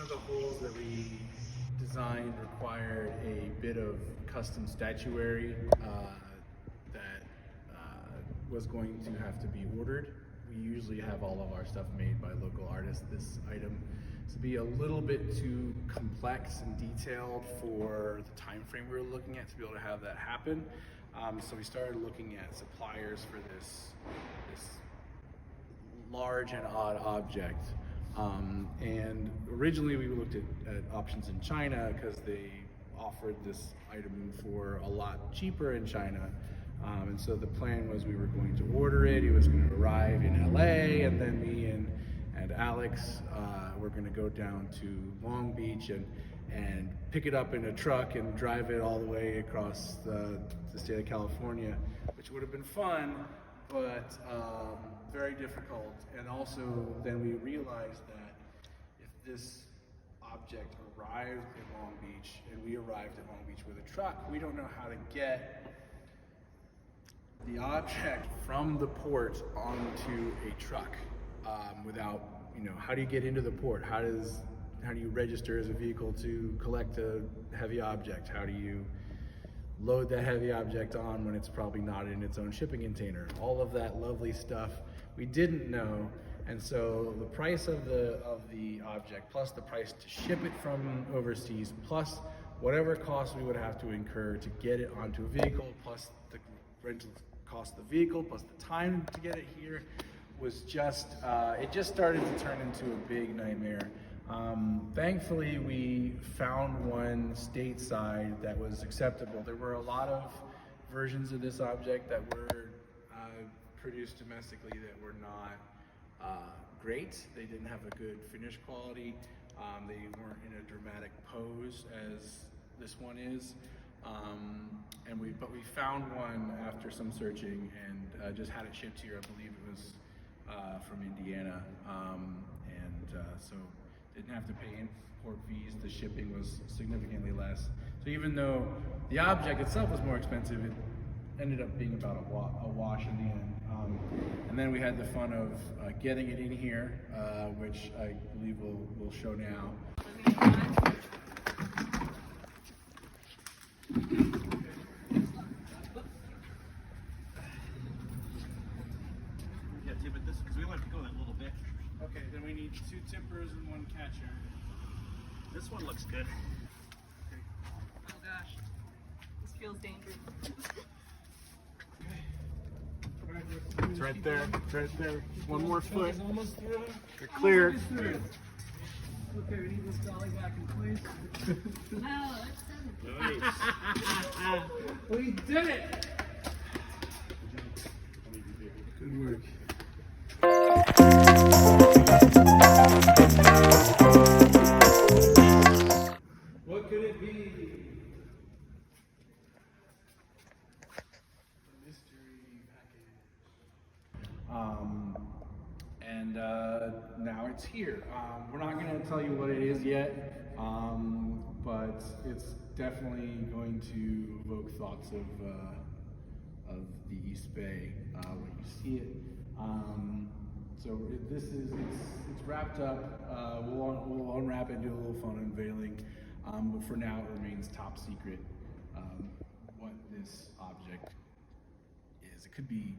of the holes that we designed required a bit of custom statuary that was going to have to be ordered. We usually have all of our stuff made by local artists. This item is to be a little bit too complex and detailed for the time frame we were looking at to be able to have that happen. So we started looking at suppliers for this large and odd object. And originally we looked at options in China because they offered this item for a lot cheaper in China. And so the plan was we were going to order it, it was going to arrive in LA, and then me and Alex were going to go down to Long Beach and pick it up in a truck and drive it all the way across the state of California, which would have been fun, but very difficult. And also then we realized that if this object arrived in Long Beach and we arrived at Long Beach with a truck, we don't know how to get the object from the port onto a truck without, how do you get into the port? How do you register as a vehicle to collect a heavy object? How do you load that heavy object on when it's probably not in its own shipping container? All of that lovely stuff we didn't know, and so the price of the object plus the price to ship it from overseas plus whatever cost we would have to incur to get it onto a vehicle plus the rental cost of the vehicle plus the time to get it here was just it just started to turn into a big nightmare. Thankfully we found one stateside that was acceptable. There were a lot of versions of this object that were produced domestically that were not great. They didn't have a good finish quality. They weren't in a dramatic pose as this one is. But we found one after some searching and just had it shipped here. I believe it was from Indiana, so didn't have to pay import fees. The shipping was significantly less. So even though the object itself was more expensive, it ended up being about a wash in the end. And then we had the fun of getting it in here, which I believe we'll show now. Okay, then we need 2 tippers and 1 catcher. This one looks good. Okay. Oh gosh, this feels dangerous. Okay. It's right there. It's right there. One more foot. It's almost through. You're clear. Almost through. Okay, we need this dolly back in place. No, Nice. We did it! Good work. What could it be? A mystery package. And now it's here. We're not going to tell you what it is yet, but it's definitely going to evoke thoughts of the East Bay when you see it. So it's wrapped up. We'll unwrap it and do a little fun unveiling. But for now, it remains top secret what this object is. It could be